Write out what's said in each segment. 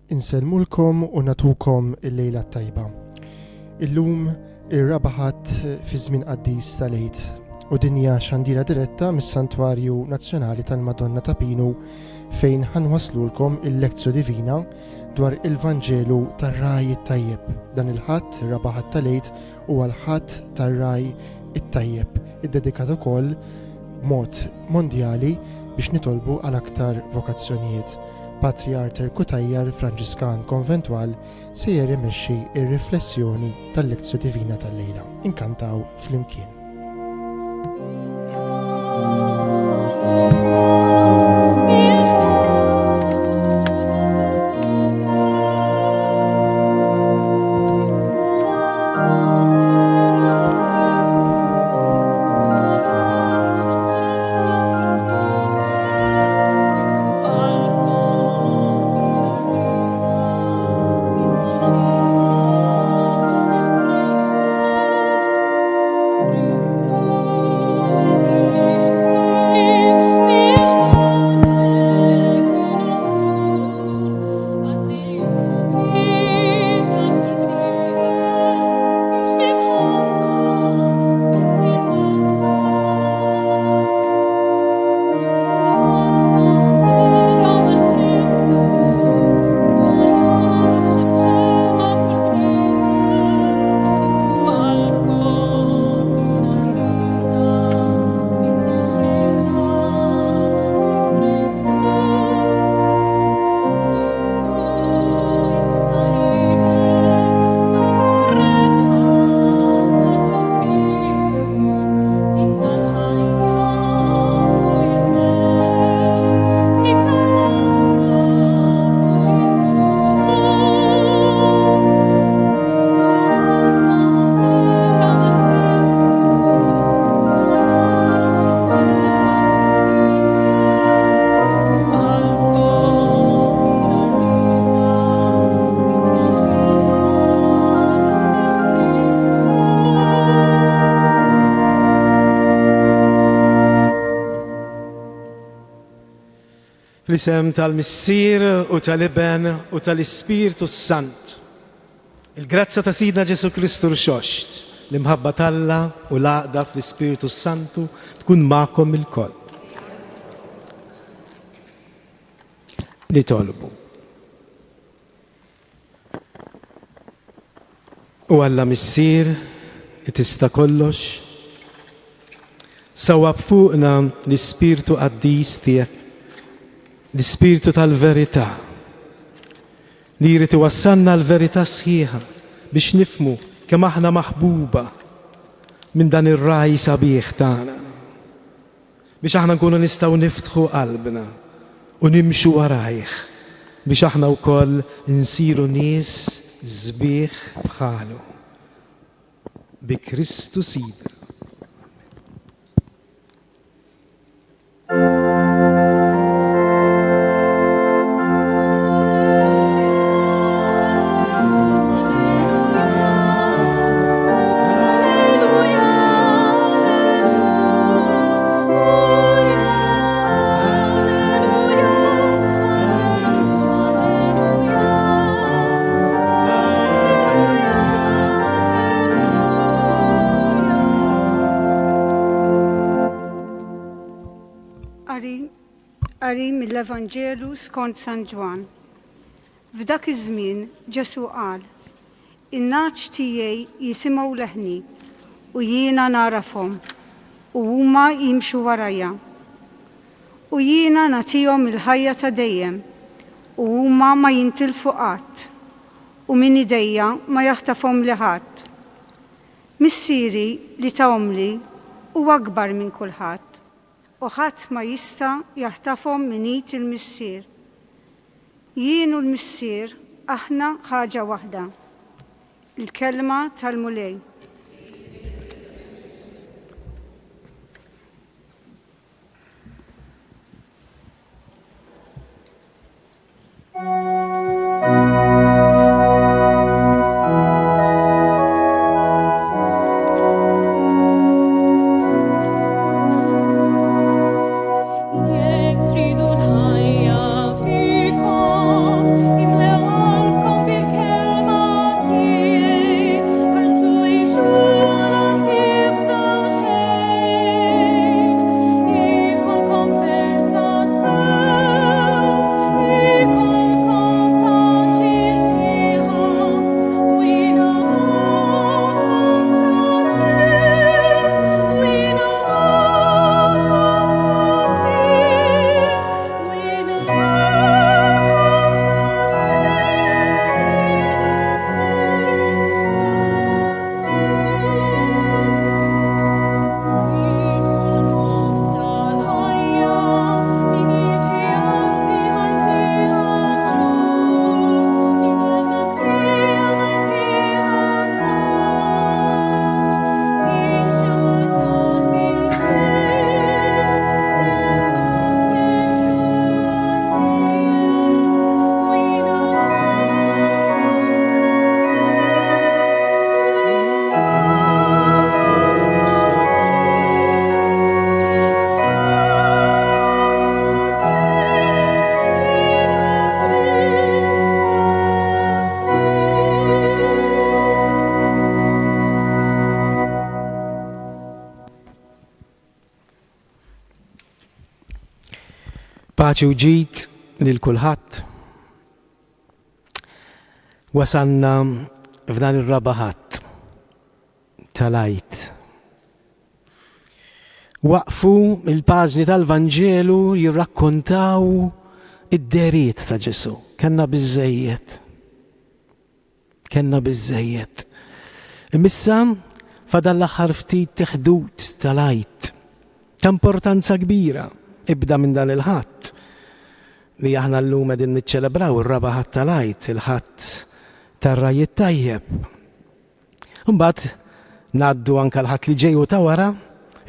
Insellmulkom u natukom il-lejla tajba. Illum ir-rabaħat fi żmien qaddis tal-Eid u dinja xandira diretta mis-Santwarju Nazzjonali tal-Madonna ta' Pinu fejn ħanwaslulkom il-lezzju divina dwar il-Vanġelu tar-Raj it-Tajjeb. Dan il-ħadd ir-rabaħat tal-Eid huwa l-ħadd tar-Raj it-Tajjeb, iddedikat ukoll b'mod mondjali biex nitolbu għal aktar vokazzjonijiet. Patriark Kutajjar Franġiskan Konventwal se imexxi ir-riflessjoni tal-lezzju divina tal-lejla. Inkantaw flimkien. Fl-isem tal-Missier u tal-Iben u tal-Ispirtu Sant. Il-grazza ta' Sidna Ġesu Kristu l-xoxt, l-imħabba talla u l-għaqda fl-Ispirtu Santu tkun ma'kom il-koll. Nitolbu. U Alla Missier, tista' kollox, sawab fuqna l-Ispirtu qaddis tiegħek, l-Ispirtu tal-verità li jrid iwassalna l-verità sħiħa biex nifhmu kemm aħna maħbuba minn dan ir-raj sabiħ tagħna. Biex aħna nkunu nistgħu niftħu qalbna u nimxu warajh biex aħna wkoll insiru nies sbieħ bħalu. Bi Kristu Sidna. Qari mill-Evanġelu skont San Ġwan. F'dak iż-żmien Ġesu qal: In-naċ tiegħi jisimgħu leħni u jiena narafhom u huma jimxu warajja. U jiena nagħtihom il-ħajja ta' dejjem u huma ma jintilfu qatt u minn idejja ma jaħtafhom li ħadd. Missieri li tawmli huwa akbar minn kulħadd. U ħadd ma jista' jaħtafhom minn id il-Missier. Jien u l-Missier aħna ħaġa waħda. Il-kelma tal-Mulej. Jekk tridu l-ħajja fikom, imlew Paċi u ġid lil kulħadd. Wasanna f'dan ir-rabaħat tal-Għid. Waqfu il-paġni tal-Vanġelu jirrakkontaw id-deriet ta' Ġesu. Kenna biżżejjed. Imissa fadal l-aħħar ftit teħdut tal-Għid ta' importanza kbira. Ibda minn dan il-ħadd li aħna llum qegħdin niċċelebraw ir-rabaħat tal-Għid, il-ħadd tar-Rajiet Tajjeb. Imbagħad ngħaddu anke l-ħadd li ġej ta' wara,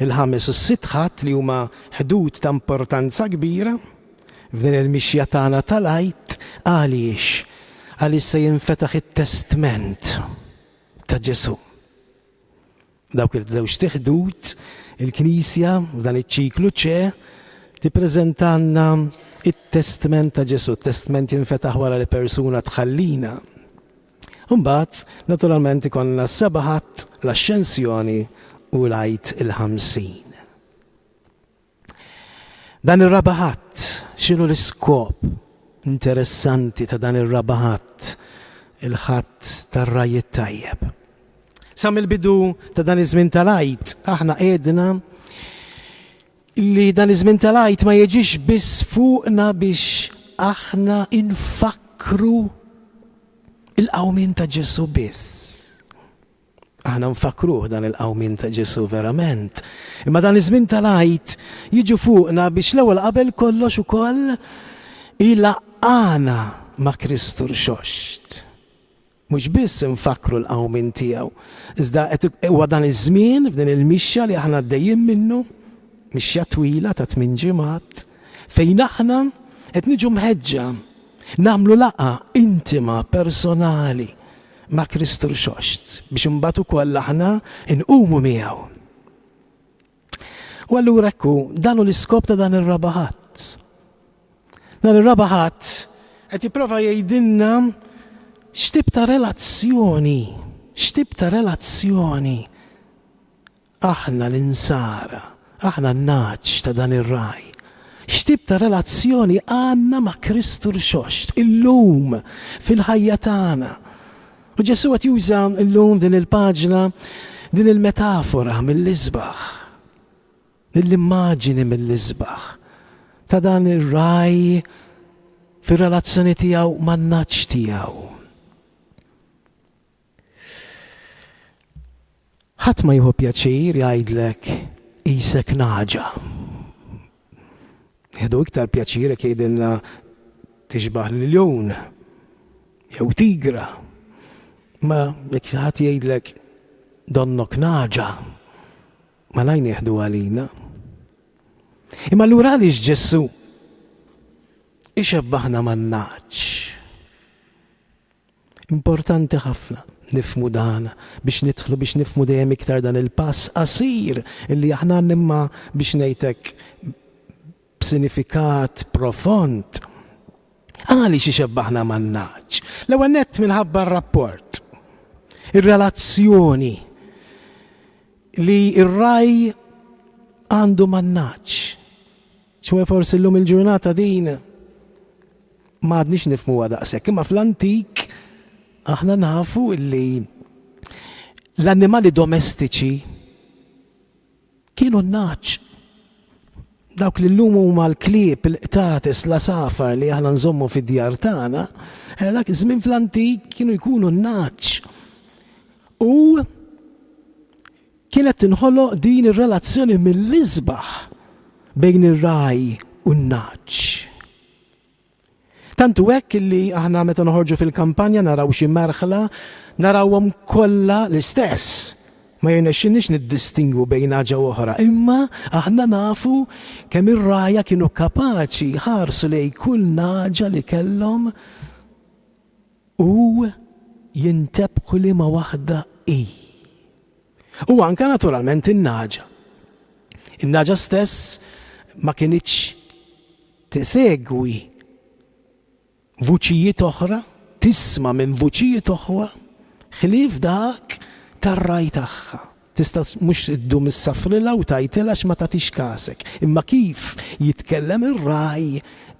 il-5 u s-6 ħadd li huma ħdud ta' importanza kbira f'din il-mixja tagħna tal-Għid. Għaliex se jinfetaħ it-testament ta' Ġesu. Dawk il-żewġ ħdud il-Knisja f'dan iċ-ċiklu tippreżentanna it-testament ta' Ġesu. It-testament jinfetaħ wara li persuna tħallina. Imbagħad naturalment ikollna s-7 ħadd, l-Asċensjoni u l-Għid il-50. Dan ir-rabaħat x'inhu l-iskop interessanti ta' dan ir-rabaħat, il-ħadd tar-Rajiet Tajjeb. Sa mill-bidu ta' dan iż-żmien tal-Għid aħna qiegħdna li dan iż-żmien tal-Għid ma jiġix biss fuqna biex aħna infakru il-qawmien ta' Ġesu biss. Aħna nfakruh dan il-qawmien ta' Ġesu verament. Imma dan iż-żmien tal-Għid jiġu fuqna biex l-ewwel qabel kollox ukoll ilaqqana ma' Kristu rxoxt. Mhux biss infakru l-qawmien tiegħu, iżda huwa dan iż-żmien f'din il-mixja li aħna għaddejjin minnu, mixja twila ta' 8 ġimgħat, fejn aħna qed niġu mħeġġa nagħmlu laqgħa intima personali ma' Kristu rxoxt biex imbagħad ukoll aħna inqumu miegħu. U allura ekku dan hu l-iskop ta' dan ir-rabaħat. Dan ir-rabaħat qed jipprova jgħidilna x'tip ta' relazzjoni aħna l-insara, aħna n-naġġ ta' dan ir-raj. X'tip ta' relazzjoni għandna ma' Kristu rxoxt illum fil-ħajja tagħna. U Ġesu qed juża llum din il-paġna din il-metafora mill-isbaħ, l-immaġini mill-isbaħ ta' dan ir-raj fir-relazzjoni tiegħu man-naġġ tiegħu. Ħadd ma jieħu pjaċir jgħidlek isek naġa. Jieħdu iktar pjaċir jekk jgħidilna tixbaħ liljon jew tigra. Ma jekk ħadd jgħidlek donnok naġa, ma lajn jieħdu għalina. Imma allura għaliex Ġesu ixebbaħna man-naġġ. Importanti ħafna nifmu dan biex nidħlu biex nifmu dejjem iktar dan il-pass qasir illi aħna nimma biex ngħidlek b'sinifikat profond. Għaliex ixebbaħna man-naġġ? L-ewwel nett minħabba r-rapport, ir-relazzjoni li r-raj għandu man-naġġ. ċwe forsi llum il-ġurnata din m'għadniex nifhmuha daqshekk, imma fl-antik aħna nafu illi l-annimali domestiċi kienu n-naġġ. Dawk li llum huma l-klieb, il-qtates, l-asafar li aħna nżommu fid-djar tagħna, dak iż-żmien fl-antik kienu jkunu n-naġġ. U kienet tinħoloq din ir-relazzjoni mill-isbaħ bejn ir-raj u n-naġġ. Tantu hekk illi aħna meta noħorġu fil-kampanja naraw xi merħla, narawhom kollha l-istess. Ma jirnexxinniex niddistingwu bejn ħaġa oħra, imma aħna nafu kemm ir-rajja kienu kapaċi jħarsu lejn kull naġa li kellhom u jintebħu liema waħda hi. U anke naturalment in-naġa. In-naġa stess ma kienitx tisegwi vuċijiet oħra, tisma' minn vuċijiet oħra, ħlief dak tar-raj tagħha. tista' mhux iddum issafrilha u tgħidilha x'ma tagħtix kasek. Imma kif jitkellem ir-raj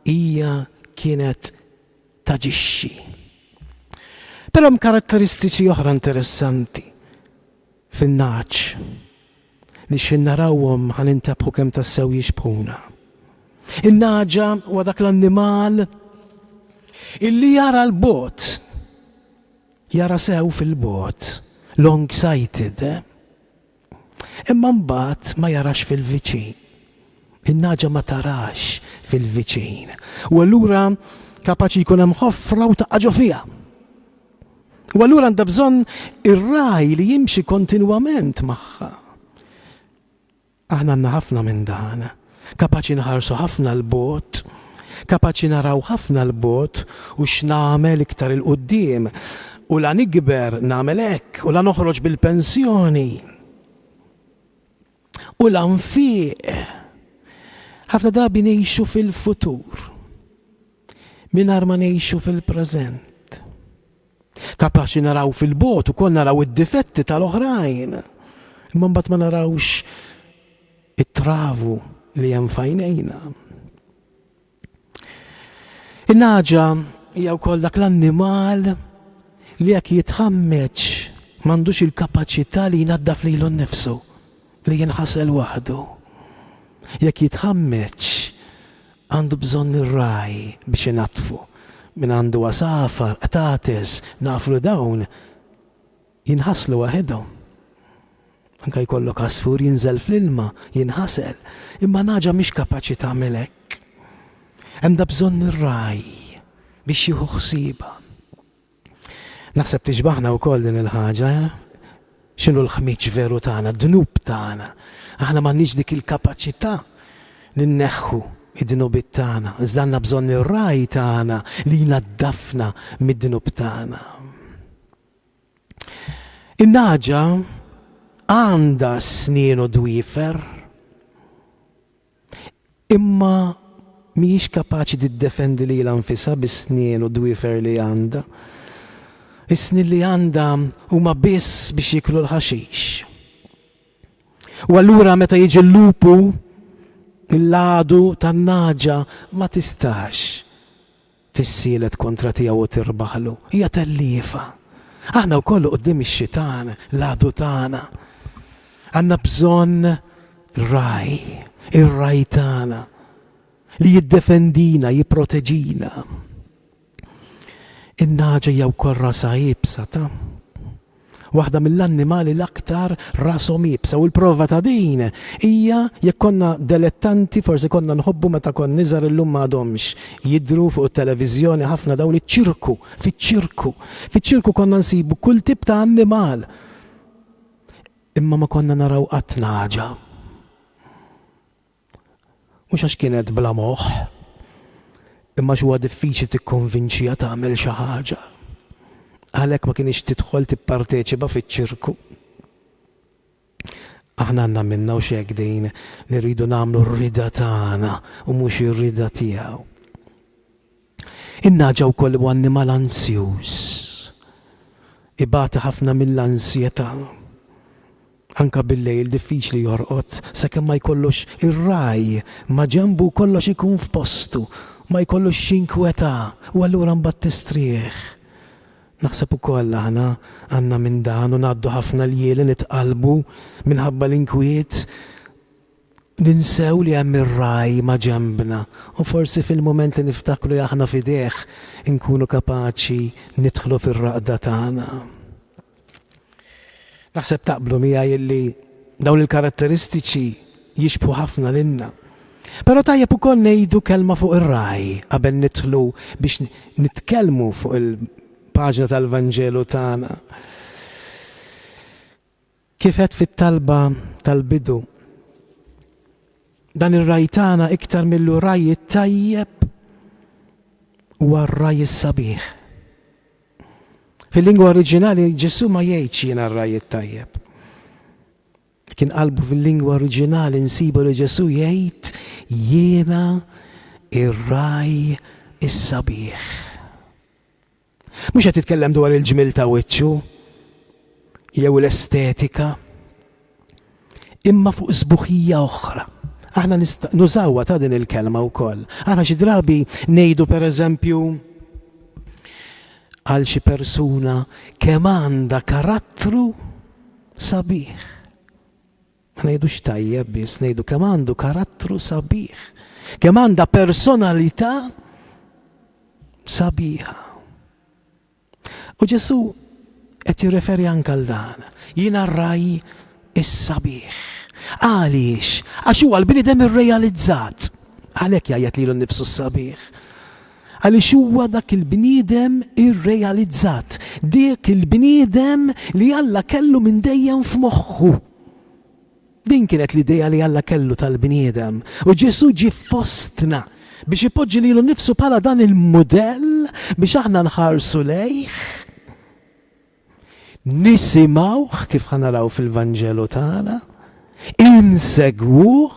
hija kienet taġixxi. Però hemm karatteristiċi oħra interessanti fin-naġ li xin narawhom ħanintabħu kemm tassew jixbħuna. In-naġa huwa dak l-annimal illi jara l-bogħod, jara sew fil-bogħod, long-sighted, imma mbagħad ma jarax fil-viċin. In-naġa ma tarax fil-viċin. U allura kapaċi jkun hemm ħofra u taqaġu fiha. U allura għandha bżonn ir-raj li jimxi kontinwament magħha. Aħna għandna ħafna minn dan. Kapaċi nħarsu ħafna l-bogħod, kapaċi naraw ħafna l-bogħod u x'nagħmel iktar il-qudiem. U la nikber nagħmel hekk, u la noħroġ bil-pensjoni. U la nfiq. Ħafna drabi ngħixu fil-futur mingħajr ma ngħixu fil-preżent. Kapaċi naraw fil-bogħod ukoll naraw id-difetti tal-oħrajn. Imma mbagħad ma narawx it-travu li hemm f'għajnejna. In-naġa hija wkoll dak l-annimal li jekk jitħammeġ m'għandux il-kapaċità li jnaddaf lilu nnifsu, li jinħasel waħdu. Jekk jitħammeġ għandu bżonn ir-raj biex inattfu. Min għandu għasafar, qtates, naflu dawn jinħaslu waħedhom. Anke jkollok għasfur jinżel fl-ilma, jinħasel, imma naġa mhix kapaċi tagħmel hekk. Hemm bżonn ir-raj biex jieħu ħsiebha. Naħseb tiġbaħna wkoll din il-ħaġa, x'inhu l-ħmiġ veru tagħna, d-dnub tagħna. Aħna m'għandniex dik il-kapaċità li nneħħu id-dnubit tagħna, iżda għandna bżonn ir-raj tagħna li jnaddafna mid-dnub tagħna. In-naġa għandha snien u dwiefer, imma mhijiex kapaċi tiddefendi lilha nfisha bis-snien u dwiefer li għandha. Is-snien li għandha huma biss biex jiklu l-ħaxix. U allura meta jiġi l-lupu il-ladu tan-naġa ma tistax tissielet kontra tiegħu u tirbaħlu. Hija telliefa. Aħna wkoll quddiem ix-xitan, l-għadu tagħna. Għandna bżonn raj, ir-raj tagħna li jiddefendina, jipproteġina. In-naġa hija wkoll rasha ibsa ta' waħda mill-annimali l-aktar rashom ibsa u l-prova ta' din hija jekk konna dilettanti forsi konna nħobbu meta konna niżar illum m'għadhomx jidhru fuq it-televiżjoni ħafna dawn iċ-ċirku, fiċ-ċirku. Fiċ-ċirku konna nsibu kull tip ta' annimal. Imma ma konna naraw qatt naġa. Mhux għax kienet bla moħħ, imma x'huwa diffiċli tikkonvinċiha tagħmel xi ħaġa. Għalhekk ma kienx tidħol tipparteċipa fiċ-ċirku. Aħna għandna minna u x'hekk din li rridu nagħmlu r-rida tagħna u mhux ir-rida tiegħu. In-naġa wkoll huwa annimal ansjuż. Ibati ħafna mill-ansjetà. Anka bil-lejl diffiċli jorqod sakemm ma jkollux ir-raj ma ġenbu kollox ikun f'postu, ma jkollux x'inkweta u allura mbagħad tistrieħ. Naħseb ukoll aħna għandna minn dan u ngħaddu ħafna l-jieli nitqalbu minħabba l-inkwiet ninsew li hemm ir-raj ma ġembna u forsi fil-mument li niftakru li aħna fideh inkunu kapaċi nidħlu fir-raqda tagħna. Naħseb taqblu miegħi li dawn il-karatteristiċi jixbħu ħafna lilna. Però tajjeb ukoll ngħidu kelma fuq ir-raj qabel nidħlu biex nitkellmu fuq il-paġna tal-Vanġelu tagħna. Kif qed fit-talba tal-bidu, dan ir-raj tagħna iktar millu raj tajjeb huwa r-raj sabiħ. Fil-lingwa oriġinali Ġesu ma jgħidx jiena r-raj tajjeb. Kien qalbu fil-lingwa oriġinali nsibu li Ġesu jgħid jiena ir-raj is-sabiħ. Mhux qed titkellem dwar il-ġmil ta' wiċċu jew l-estetika imma fuq sbuħija oħra. Aħna nużawha ta' din il-kelma wkoll. Aħna xi drabi ngħidu pereżempju għal xi persuna kemm għandha karattru sabiħ. Ma ngħidux tajjeb biss, ngħidu kemm għandu karattru sabiħ. Kemm għandha personalità sabiħa. U Ġesu qed jirreferi anke għal dan. Jiena raj is-sabiħ. Għaliex? Għax huwa l-bniedem irrealizzat. Għalhekk jgħid lilu nnifsu s-sabiħ. Għaliex huwa dak il-bniedem irrealizzat. Dik il-bniedem li Alla kellu minn dejjem f'moħħu. Din kienet l-idea li Alla kellu tal-bniedem. U Ġesu ġie fostna biex ipoġġi lilu nnifsu bħala dan il-modell biex aħna nħarsu lejh. Nisimgħuh kif ħanaraw fil-Vanġelu tagħna, insegwuh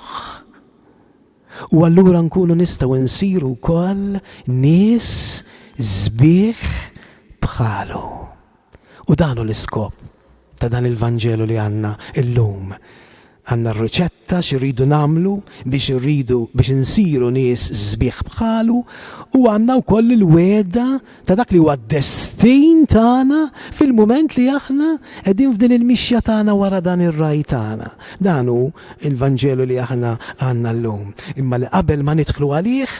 u allura nkunu nistgħu nsiru wkoll nies sbieħ bħalu. U dan hu l-iskop ta' dan il-Vanġelu li għandna illum. Għandna r-riċetta x'irridu nagħmlu biex insiru nies sbieħ bħalu u għandna wkoll il-weda ta' dak li huwa d-destin tagħna fil-mument li aħna qegħdin f'din il-mixja tagħna wara dan ir-raj tagħna. Dan hu il-Vanġelu li aħna għandna llum. Imma li qabel ma nidħlu għalih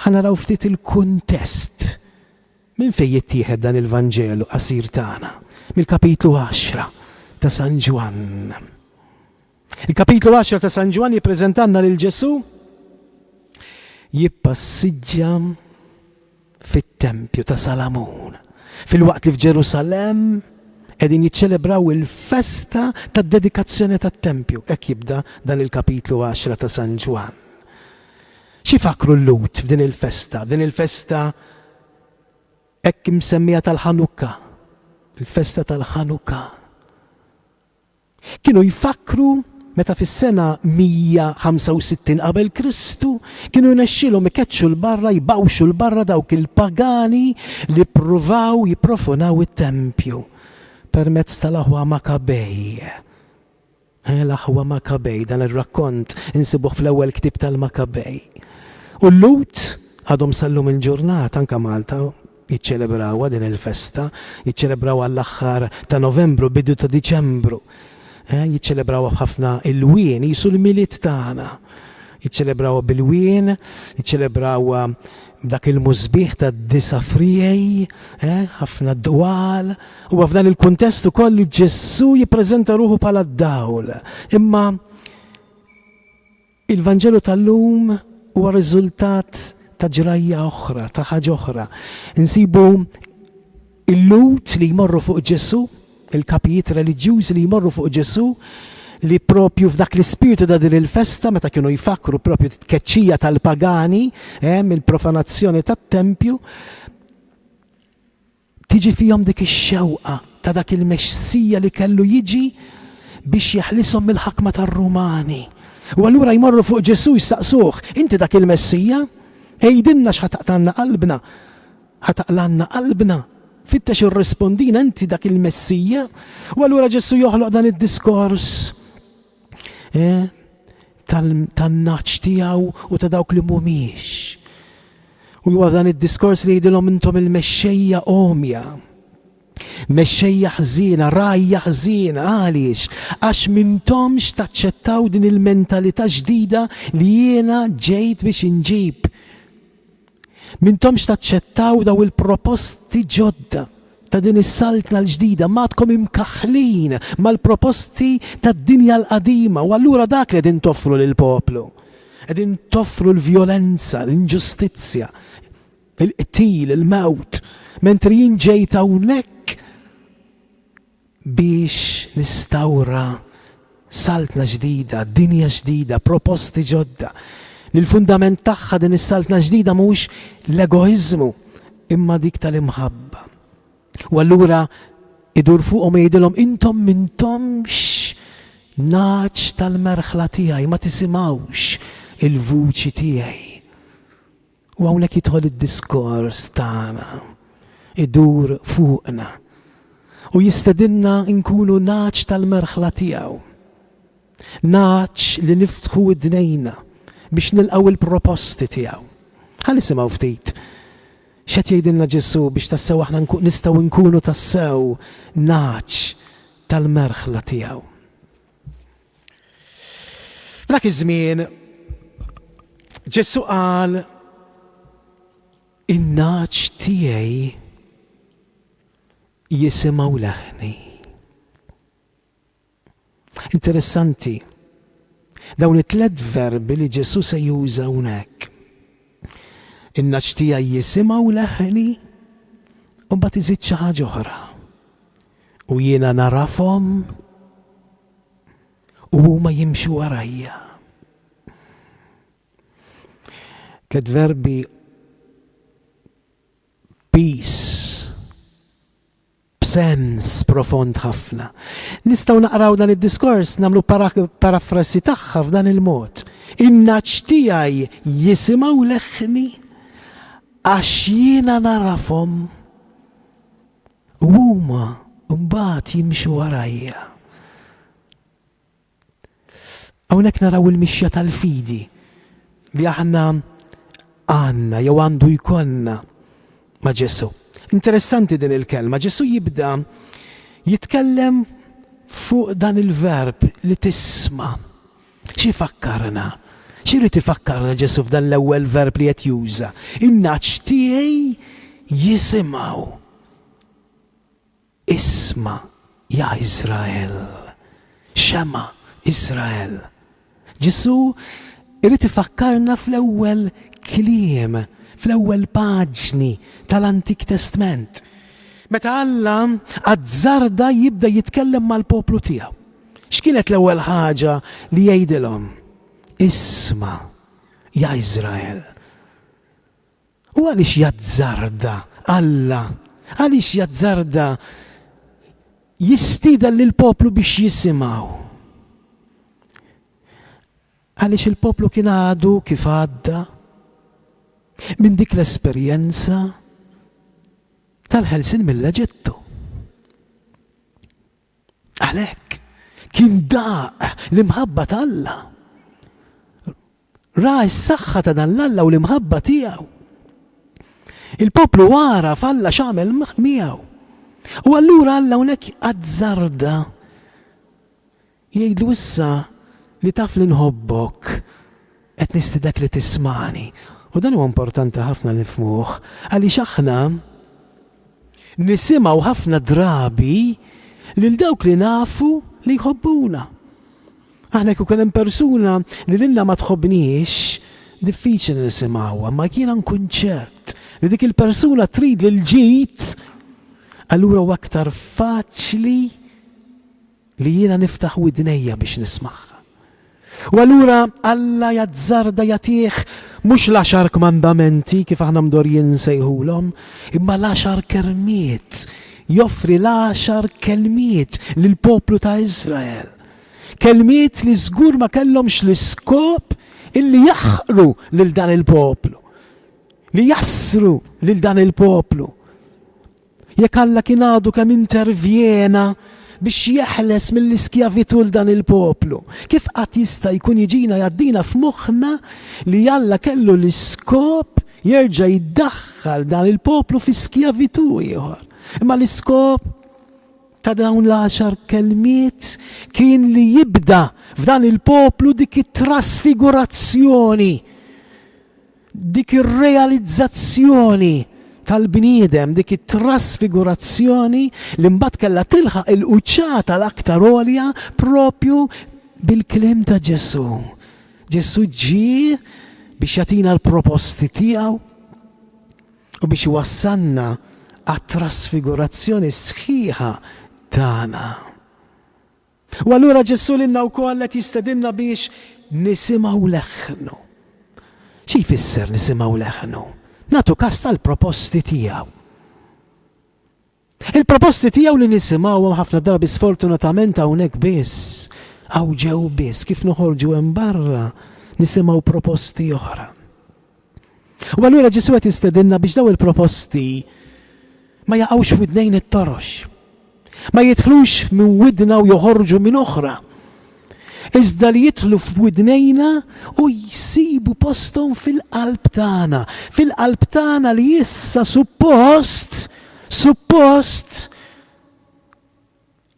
ħanaraw ftit il-kuntest. Minn fejn jittieħed dan il-Vanġelu qasir tagħna? Mill-kapitlu 10 ta' San Ġwan. Il-kapitlu 10 ta' San Ġwan jippreżentanna lil Ġesu jippassiġġa fit-Tempju ta' Salamun. Fil-waqt li f'Ġerusalemm qegħdin jiċċelebraw il-festa tad-dedikazzjoni tat-Tempju. Hekk jibda dan il-kapitlu 10 ta' San Ġwan. Xi fakru l-lut f'din il-festa? Din il-festa hekk msemmija tal-Ħanukka. Il-festa tal-Ħanukka. Kienu jfakru meta fis-sena 165 qabel Kristu kienu jnexxilhom ikeċċu l-barra, jbawxu l-barra dawk il-pagani li ppruvaw jipprofunaw it-Tempju permezz tal-aħwa Makabej. L-aħwa Makabej, dan ir-rakkont insibuh fl-ewwel ktieb tal-Makabej. U l-lut għadhom sallum il-ġurnata anke Malta jiċċelebrawha din il-festa, jiċċelebrawha l-aħħar ta' Novembru, bidu ta' Diċembru. Jiċċelebraw b'ħafna il-wien, jisu l-miliet tagħna. Jiċċelebraw bil-wien, jiċċelebraw b'dak il-mużbieħ tad-disa frijej, ħafna dwal. U f'dan il-kuntest ukoll li Ġesu jippreżenta ruħu bħala d-dawl. Imma il-Vanġelu tal-lum huwa riżultat ta' ġrajja oħra, ta' ħaġa oħra. Insibu il-lut li jmorru fuq Ġesu, il-kapijiet reliġjużi li jmorru fuq Ġesu li propju f'dak l-ispirtu ta' din il-festa meta kienu jfakru propju tkeċċija tal-pagani mill-profanazzjoni tat-Tempju tiġi fihom dik ix-xewqa ta' dak il-mexsija li kellu jiġi biex jaħlishom mill-ħakma tar-Rumani. U allura jmorru fuq Ġesu jistaqsuh, inti dak il-Messija? Ejdinna x'ħataqtanna qalbna. Ħataqlanna qalbna. Fittex irrispondina inti dak il-Messija. U allura Ġesu joħloq dan id-diskors tan-naċ tiegħu u ta' dawk li mhumiex. U huwa dan id-diskors li jgħidilhom intom il-mexxejja omja. Mexxejja ħżiena, rajja ħżiena, għaliex? Għax m'intomx taċċettaw din il-mentalità ġdida li jiena ġejt biex inġib. M'intomx taċċettaw daw il-proposti ġodda ta' din is-saltna l-ġdida, matkom imkaħħlin mal-proposti tad-dinja l-qadima u allura dak li qegħdin toffru lill-poplu. Qegħdin toffru l-vjolenza, l-inġustizzja, il-qtil, il-mewt, mentri jien ġejt hawnhekk biex nistawra saltna ġdida, dinja ġdida, proposti ġodda. L-fundament tagħha din is-saltna ġdida mhux l-egoiżmu imma dik tal-imħabba. U allura idur fuqhom jgħidilhom intom m'intomx naċ tal-merħla tiegħi, ma tisimgħux il-vuċi tiegħi. U hawnhekk jidħol id-diskors tagħna, idur fuqna u jistedinna nkunu naċ tal-merħla tiegħu. naċ li niftħu id-dnejna biex nilqaw il-proposti tiegħu. Ħa nisimgħu ftit x'qed jgħidilna Ġesu biex tassew aħna nistgħu nkunu tassew naċ tal-merħla tiegħu. Dak iż-żmien Ġesu qal in-naċ tiegħi jisimgħu leħni. Interessanti, dawn it-tliet verbi li Ġesu se juża hawnhekk. In-naċ tiegħi jisimgħu leħni u mbagħad iżid xi ħaġa oħra. U jiena narafhom u huma jimxu warajja. Tliet verbi peace, b'sens profond ħafna. Nistgħu naqraw dan id-diskors nagħmlu parafrasi tagħha f'dan il-mod. In-naċ tiegħi jisimgħu leħni għax jiena narafhom u huma mbagħad jimxu warajja. Hawnhekk naraw il-mixja tal-fidi li aħna għandna jew għandu jkollna ma' Ġesu. Interessanti din il-kelma. Ġesu jibda jitkellem fuq dan il-verb li tisma'. Xi fakkarna? X'irid ifakkarna Ġesu f'dan l-ewwel verb li qed juża? In-naċ tiegħi jisimgħu. Isma' ja Iżrael. Xema' Iżrael. Ġesu irid ifakkarna fl-ewwel kliem, fl-ewwel paġni tal-Antik Testament. Meta Alla għazzarda jibda jitkellem mal-poplu tiegħu. X'kienet l-ewwel ħaġa li jgħidilhom? Isma' ja Iżrael. U għaliex jazzarda Alla? Għaliex jazzarda jistieden lill-poplu biex jisimgħu? Għaliex il-poplu kien għadu kif għadda minn dik l-esperjenza tal-ħelsin mill-Eġittu. Għalhekk kien daq l-imħabba tal-Alla. Ra s-saħħa ta' dan l-Alla u l-imħabba tiegħu. Il-poplu wara f'Alla x'għamel miegħu. U allura Alla hawnhekk għazzarda jgħidlu issa li taf li nħobbok qed nistidek li tismani. U dan huwa importanti ħafna nifhmuh għaliex aħna nisimgħu ħafna drabi lil dawk li nafu li jħobbuna. Aħna kieku kien hemm persuna li lilna ma tħobbniex, diffiċli nisimgħuha, ma kien hemm kunċert li dik il-persuna trid lil ġid, allura huwa aktar faċli li jiena niftaħ widnejja biex nismagħha. U allura Alla jazzarda jagħtih mhux l-10 kmandamenti kif aħna mdorjin nsejħulhom, imma l-10 kelmiet. Joffri l-10 kelmiet lill-poplu ta' Iżrael. Kelmiet li żgur ma kellhomx l-iskop illi jaħqru lil dan il-poplu. Li jassru lil dan il-poplu. Jekk Alla kien għadu kemm intervjena biex jeħles mill-iskjavitu l dan il-poplu. Kif qatt jista' jkun jiġina jaddina f'moħħna li Alla kellu l-iskop jerġa' jiddaħħal dan il-poplu fi skjavitu ieħor. Imma l-iskop ta' dawn l-10 kelmiet kien li jibda f'dan il-poplu dik it-trasfigurazzjoni, dik ir-realizzazzjoni tal-bniedem, dik it-trasfigurazzjoni li mbagħad kellha tilħaq il-quċċata l-aktar għolja propju bil-kliem ta' Ġesu. Ġesu ġie biex jagħtina l-proposti tiegħu u biex iwassalna għat-trasfigurazzjoni sħiħa tagħna. U allura Ġesu lilna wkoll qed jistedinna biex nisimgħu leħnu. Xi jfisser nisimgħu leħnu? Natu każ tal-proposti tiegħu. Il-proposti tiegħu li nisimgħuhom ħafna drabi sfortunatament hawnhekk biss, hawn ġew biss kif noħorġu hemm barra nisimgħu proposti oħra. U allura Ġesu qed jistedinna biex daw il-proposti ma jaqgħux f'widnejn it-torox. Ma jidħlux minn widna u joħorġu minn oħra. iżda li jitlu f'widnejna u jsibu postom fil-qalb tagħna. Fil-qalb tagħna li issa suppost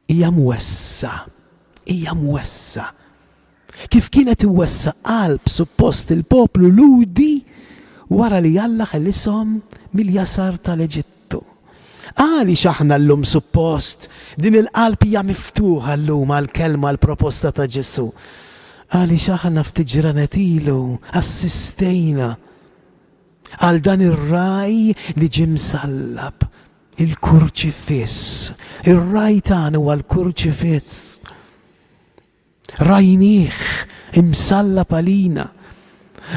hija mwessa. Kif kienet iwessa qalb suppost il-poplu ludi wara li Alla ħelishom mill-jasar tal-Eġittu. Għaliex aħna llum suppost din il-qalb hija miftuħa llum għall-kelma l-proposta ta' Ġesu. Għaliex aħna ftit ġranet ilu assistejna għal dan ir-raj li ġie msallab, il-kurċifiss. Ir-raj tagħna huwa l-kurċifiss. Rajnieh imsallab għalina.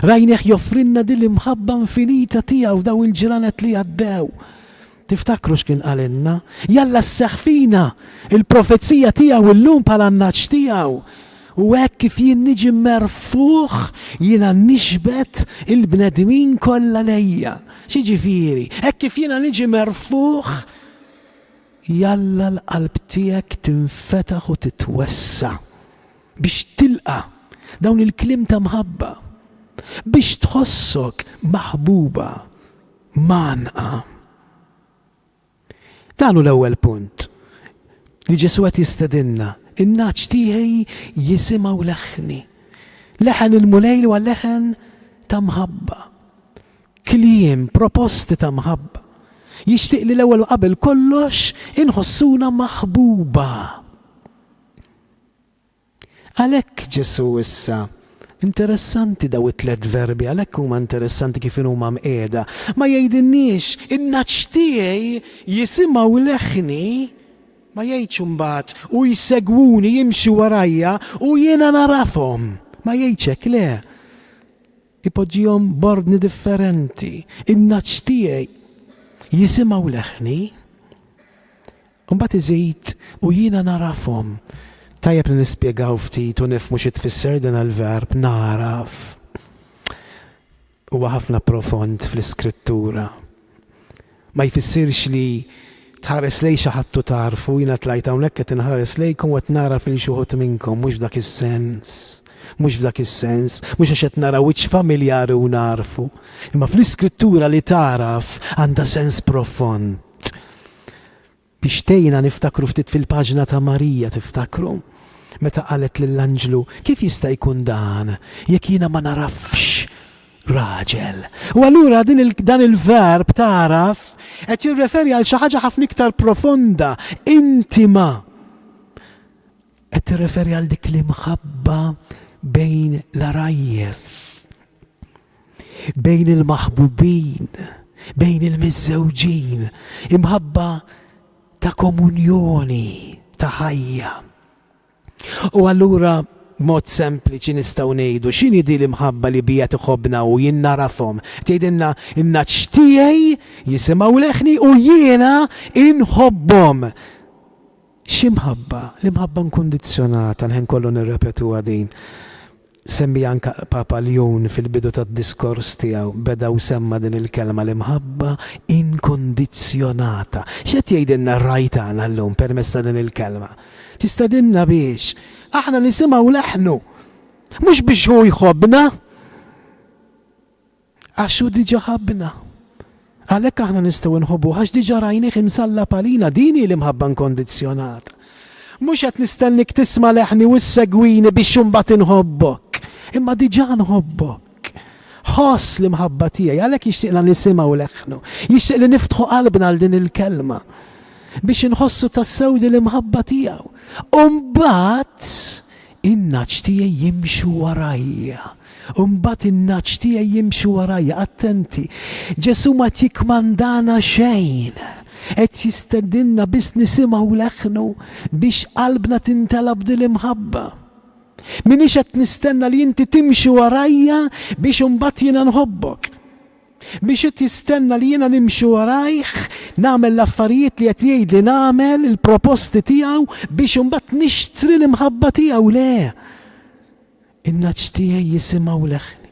Rajnieh joffrinna din l-imħabba infinita tiegħu f'daw il-ġranet li għaddew. Tiftakru x'kien qalinna? Jalla sseħħ fina il-profezija tiegħu llum bħala n-naġġ tiegħu. U hekk kif jien niġi merfuħ jiena nixbet il-bnedmin kollha lejja. Xi ġifieri? Hekk kif jiena niġi merfuħ jalla l-qalb tiegħek tinfetaħ u titwessa biex tilqa' dawn il-kliem ta' mħabba, biex tħossok maħbuba, manqa. Dan hu l-ewwel punt li Ġesu qed jistedinna. In-naġġ tiegħi jisimgħu leħni. Leħen il-mulejl huwa leħen ta' mħabba. Kliem, proposti ta' mħabba. Jixtieq li l-ewwel qabel kollox inħossuna maħbuba. Għalhekk Ġesu issa interessanti daw it-tliet verbi, għalhekk huma interessanti kif huma mqiegħda. Ma jgħidilniex in-naġġ tiegħi jisimgħu leħni, ma jgħidx imbagħad u jsegwuni jimxu warajja u jiena narafhom. Ma jgħidx hekk le. Ipoġġihom b'ordni differenti. In-naġġ tiegħi jisimgħu leħni, u mbagħad iżid u jiena narafhom. Tajjeb li nispjegaw ftit u nifhmu xi tfisser din il-verb naraf. Huwa ħafna profond fl-Iskrittura. Ma jfissirx li tħares lej xi ħadd tarfu, jiena tlajt hawnhekk qed inħares lejkom u qed nara fil xi wħud minnkom, mhux f'dak is-sens. Mhux għax qed nara wiċċ familjari u narfu. Imma fl-Iskrittura li taraf għandha sens profond. Biex tgħinna niftakru ftit fil-paġna ta' Marija, tiftakru? Meta qalet lill-anġlu, kif jista' jkun dan jekk jiena ma narafx raġel. U allura dan il-verb taraf qed jirreferi għal xi ħaġa ħafna iktar profonda, intima. Qed tirreferi għal dik l-imħabba bejn l-arajjes, bejn il-maħbubin, bejn il-miżżewġin, imħabba ta' komunjoni, ta' ħajja. U allura mod sempliċi nistgħu ngħidu x'inhi di l-imħabba li bija tħobbna u jien narafhom. Tgħidilna in-naġġ tiegħi jisimgħu leħni u jiena inħobbhom. X'imħabba? L-imħabba nkundizzjonata, nħen kollu nirrepetuha din. Semmi anka Papa Leon fil-bidu tad-diskors tiegħu beda u semma din il-kelma l-imħabba inkondizzjonata. X'qed jgħidilna r-rajtana llum permezz ta' din il-kelma? Tistedinna biex aħna nisimgħu leħnu, mhux biex hu jħobbna, għax hu diġà ħabbna. Għalhekk aħna nistgħu nħobbu għax diġà rajnieh imsallab għalina, din hi l-imħabba nkondizzjonata. Mhux qed nistennik tisma' leħni u ssegwini biex imbagħad inħobbok, imma diġà nħobbok. Ħoss l-imħabba tiegħi, għalhekk jixtieqna nisimgħu leħnu, jixtieq li niftħu qalbna għal din il-kelma biex inħossu tassew din l-imħabba tiegħu. U mbagħad in-naġġ tiegħi jimxu warajja. Mbagħad in-naġġ tiegħi jimxu warajja. Attenti, Ġesu ma tikmandana xejn. Qed jistedinna biss nisimgħu leħnu biex qalbna tintalab din l-imħabba. Minix qed nistenna li inti timxi warajja biex imbagħad jiena nħobbok. Biex qed jistenna li jiena nimxi warajh, nagħmel l-affarijiet li qed jgħid li nagħmel, il-proposti tiegħu biex imbagħad nixtri l-imħabba tiegħu. Le. In-naġġ tiegħi jisimgħu leħni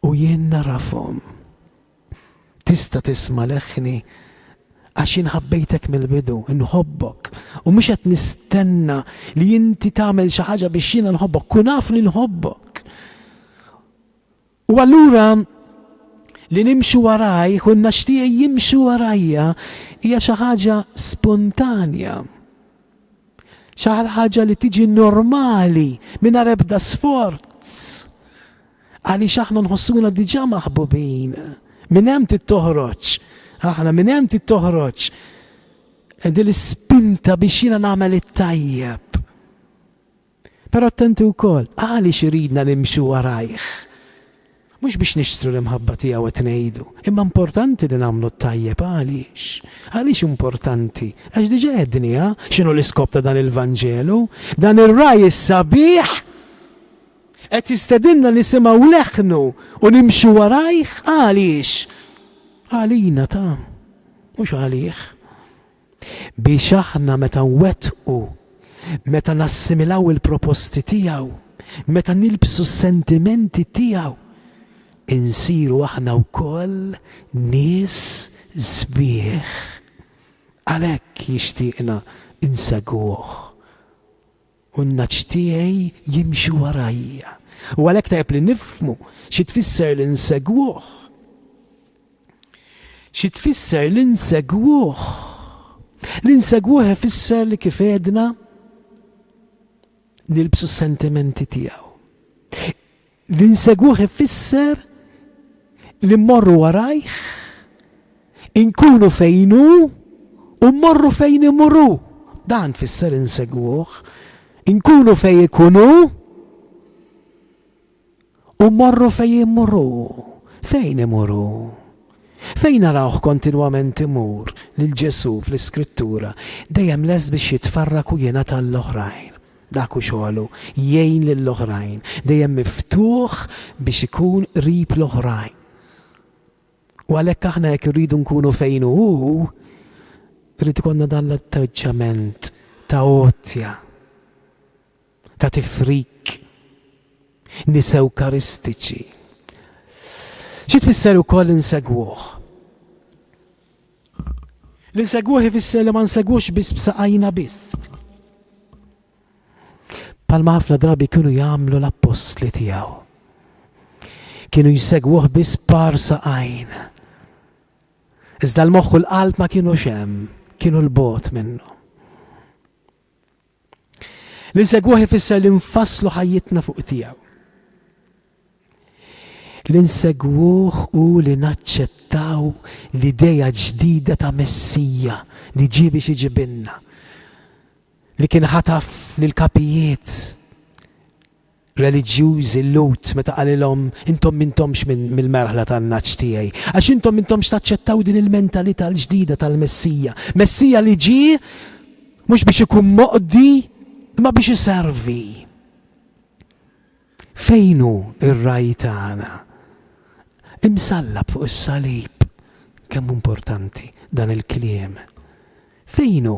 u jien narafhom. Tista' tisma' leħni għax inħabbejtek mill-bidu, inħobbok ومش qed nistenna li inti tagħmel xi ħaġa biex jiena nħobbok, kun naf li nħobbok. U allura li nimxu warajh u n-naxtieq jimxu warajja hija xi ħaġa spontanja. Xi ħaġa li tiġi normali mingħajr ebda sforz. Għaliex aħna nħossuna diġà maħbubin. Minn hemm tittoħroġ. Aħna minn hemm tittoħroġ. Din l-ispinta biex jiena nagħmel it-tajjeb. Però attenti wkoll, għaliex iridna nimxu warajh. Mhux biex nixtru l-imħabba tiegħu qed ngħidu, imma importanti li nagħmlu t-tajjeb għaliex. Għaliex importanti? Għax diġà għedniha x'inhu l-iskop ta' dan il-Vanġelu? Dan ir-raj is-sabiħ qed jistedinna nisimgħu leħnu u nimxu warajh għaliex? Għalina ta' mhux għalih. Biex aħna meta nwettqu, meta nassimilaw il-proposti tiegħu, meta nilbsu s-sentimenti tiegħu, insiru aħna wkoll nies sbieħ. Għalhekk jixtieqna insegwuh. U n-naċ tiegħi jimxi warajja. U għalhekk tajjeb li nifhmu xi tfisser li nsegwuh. Xi tfisser li nsegwuh. Li nsegwuh ifisser li kif għedna nilbsu s-sentimenti tiegħu. Li nsegwuh ifisser li mmorru warajh, inkunu fejnu u mmorru fejn imurru. Dan tfisser insegwuh. Inkunu fej ikunu u mmorru fej imurru. Fejn imurru? Fejn narawh kontinwament imur lil Ġesu fl-Iskrittura dejjem les biex jitfarrak u jingħata tal-oħrajn. Dak hu xogħlu, jgħin lill-oħrajn, dejjem miftuħ biex ikun qrib l-oħrajn. U għalhekk aħna jekk irridu nkunu fejn hu, rrid ikollna dan l-atteġġament ta' għotja, ta' tifrik, nies ewkaristiċi. Xi tfisser ukoll insegwuh? Li nsegwuh ifisser li ma nsegwux biss b'saqajna biss. Palma ħafna drabi kienu jagħmlu l-apostli tiegħu. Kienu jsegwuh biss par saqajn. Iżda l-moħħ u l-qalb ma kienux hemm, kienu l-bogħod minnu. Li nsegwuh ifisser li nfasslu ħajjitna fuq tiegħu. Li nsegwuh u li naċċettaw l-idea ġdida ta' Messija li ġie biex iġibilna. Li kien ħataf lil kapijiet reliġjużi l-lut meta qalilhom intom m'intomx mill-merħla tan-naċ tiegħi. Għax intom m'intomx taċċettaw din il-mentalità l-ġdida tal-Messija. Messija li ġie mhux biex ikun moqdi imma biex iservi. Fejn hu ir-raj tagħna? Imsallab fuq is-salib. Kemm importanti dan il-kliem. Fejn hu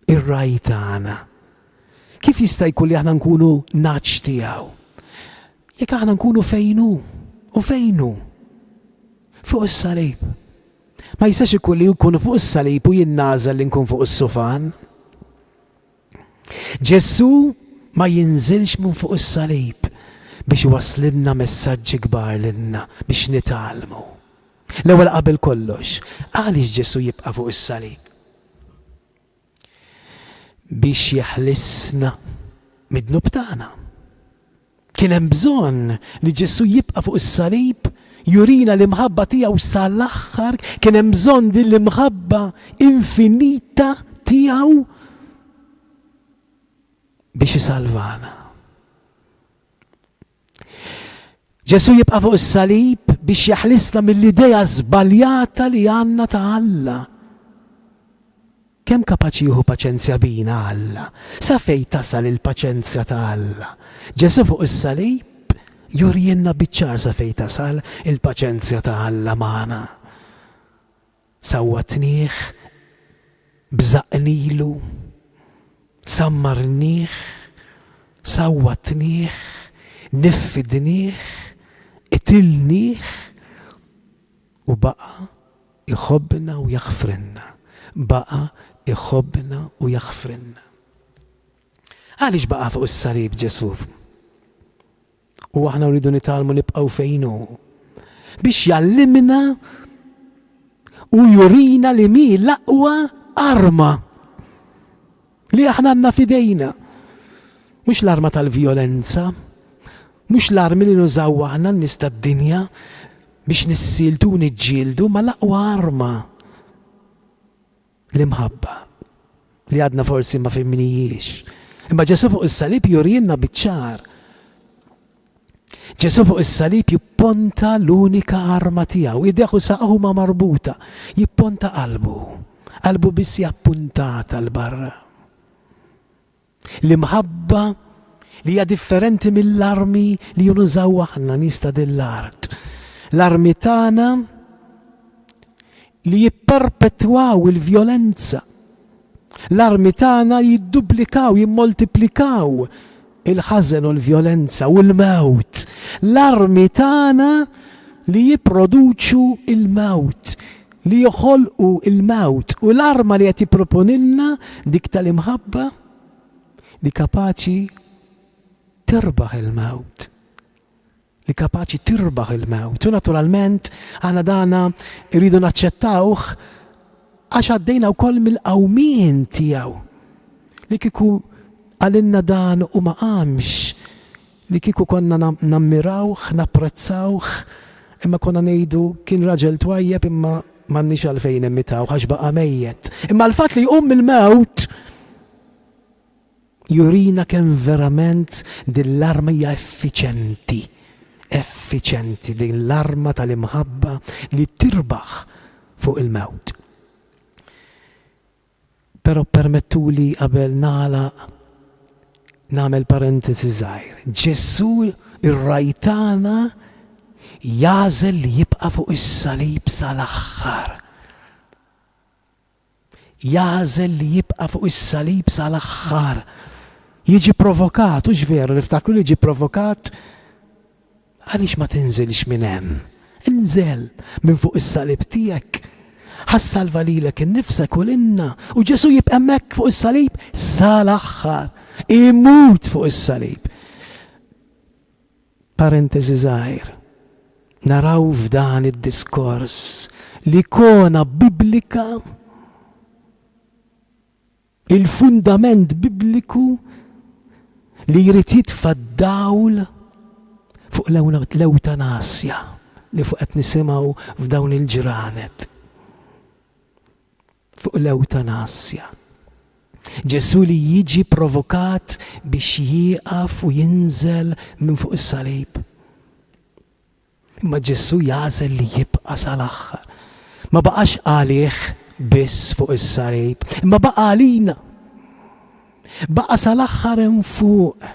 ir-raj tagħna? Kif jista' jkun li aħna nkunu naċ tiegħu? Jekk aħna nkunu fejn hu u fejn hu? Fuq is-salib. Ma jistax ikun li nkunu fuq is-salib u jinnażel li nkun fuq is-sufan. Ġesu ma jinżilx minn fuq is-salib biex iwasslilna messaġġi kbar lilna biex nitgħallmu. L-ewwel qabel kollox, għaliex Ġesu jibqa' fuq is-salib? Biex jeħlisna mid-dnub tagħna. Kien hemm bżonn li Ġesu jibqa' fuq is-salib jurina l-imħabba tiegħu sal-aħħar, kien hemm bżonn din l-imħabba infinita tiegħu biex isalvana. Ġesu jibqa' fuq is-salib biex jeħlisna mill-idea żbaljata li għandna ta' Alla. Kemm kapaċi jieħu paċenzja bina Alla? Sa fejn tasal il-paċenzja ta' Alla? Ġesu fuq is-salib jurjenna biċ-ċar sa fejn tasal il-paċenzja ta' Alla magħna. Sawwatnieh, bżaqnilu, sammarnieh, sawwatnieh, niffidnieh, itilnieh u baqa' iħobbna u jaħfrinna. Baqa' iħobbna u jaħfrinna. Għaliex baqa fuq is-salib Ġesu? U aħna rridu nitalmu nibqgħu fejnu biex jallimna u jurina li mi l-aqwa arma li aħna għandna fidejna. Mhux l-arma tal-vjolenza, mhux l-armi li nużaw aħna n-nies tad-dinja biex nissiltu u niġġieldu, ma l-aqwa arma l-imħabba li għadna forsi ma femminijiex. Imma Ġesu fuq is-salib jurijinna biċ-ċar. Ġesu fuq is-salib jipponta l-unika arma tiegħu, idejh u saqahu ma marbuta, jipponta qalbu biss jappuntata l-barra. L-imħabba li hija differenti mill-armi li junużaw aħna nies ta' dil-art. L-armi tagħna li jipperpetwaw il-vjolenza. L-armi tagħna jidduplikaw, jimmoltiplikaw il-ħażen u l-vjolenza u l-mewt. L-armi tagħna li jipproduċu il-mewt, li joħolqu il-mewt. U l-arma li qed jipproponilna dik tal-imħabba li kapaċi tirbaħ il-mewt. Li kapaċi tirbaħ il-mewt. U naturalment aħna dana rridu naċċettawh għax għaddejna wkoll mill-qawmien tiegħu. Li kieku għalinna dan u ma qamx, li kieku konna nammirawh, napprezzawh, imma konna ngħidu kien raġel twajjeb imma m'għandniex għalfejn immitaw għax baqa' mejjed. Imma l-fatt li jqum il-mewt jurina kemm verament din l-arma hija effiċenti din l-arma tal-imħabba li tirbaħ fuq il-mewt. Però permettuli qabel nagħmel parentesi żgħir. Ġesu ir-rajtana jażel li jibqa' fuq is-salib sal-aħħar. Jażel li jibqa' fuq is-salib sal-aħħar. Jiġi provokat, u ġveru, niftakru li jiġi provokat, għaliex ma tinżilx minn hemm? Inżel minn fuq is-salib tiegħek. ħassalva lilek innifsek u lilna. U Ġesu jibqa' hemmhekk fuq is-salib sal-aħħar. Imut fuq is-salib. Parentesi żgħir. Naraw f'dan id-diskors l-ikona biblika, il-fundament bibliku li jrid jitfa' d-dawl fuq l-eutanasja li fuq qed nisimgħu f'dawn il-ġranet. Fuq l-eutanasja. Ġesu li jiġi provokat biex jieqaf u jinżel minn fuq is-salib. Imma Ġesu jażel li jibqa' sal-aħħar. Ma baqax għalih biss fuq is-salib, imma baqa' għalina. Baqa' sal-aħħar hemm fuq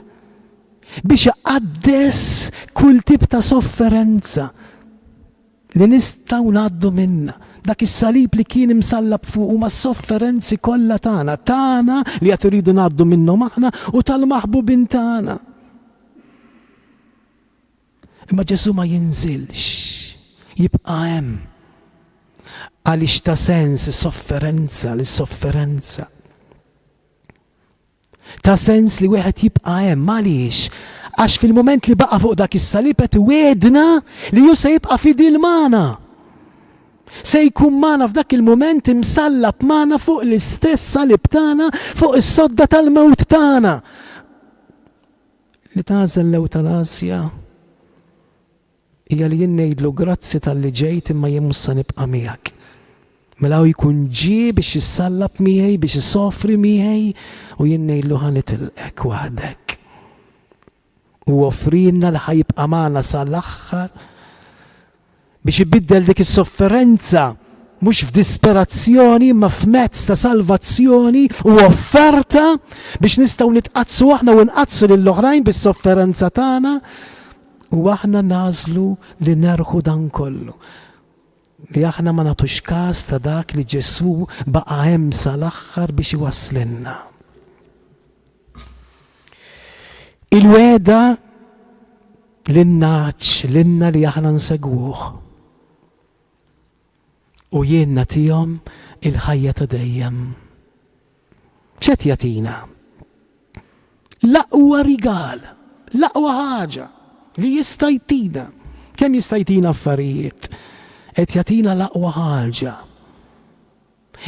biex iqaddes kull tip ta' sofferenza li nistgħu ngħaddu minnha. Dak is-salib li kien imsallab fuq huma s-sofferenzi kollha tagħna li qed iridu ngħaddu minnhom aħna u tal-maħbubin tagħna. Imma Ġesu ma jinżilx, jibqa' hemm. Għaliex ta' sens is-sofferenza l-sofferenza. Ta' sens li wieħed jibqa' hemm għaliex għax fil-mument li baqa' fuq dak is-salib qed wedna li hu se jibqa' fidil magħna. Se jkun magħna f'dak il-mument imsallab magħna fuq l-istess salib tagħna, fuq is-sodda tal-mewt tagħna. Li tażel l-eutanasja hija li jien ngħidlu grazzi tal-li ġejt imma jien mhux se nibqa' miegħek. Mela jkun ġie biex jissallab miegħi, biex isofri miegħi u jien ngħidlu ħanitilqek waħdek. U offrilna li ħajibqa' magħna sal-aħħar biex ibiddel dik is-sofferenza mhux f'disperazzjoni imma f'mezz ta' salvazzjoni u offerta biex nistgħu nitqazzu aħna u nqazzu lill-oħrajn bis-sofferenza tagħna u aħna nażlu li nerħu dan kollu. Li aħna ma nagħtux każ ta' dak li Ġesu baqa' hemm sal-aħħar biex iwasslinna. Il-weda lin-naċ li aħna nsegwuh. U jien nagħtihom il-ħajja ta' dejjem. ċet jatina? L-aqwa rigal, l-aqwa ħaġa li jista' jtina. Kemm jista' jtina affarijiet? Qed jatina l-aqwa ħaġa.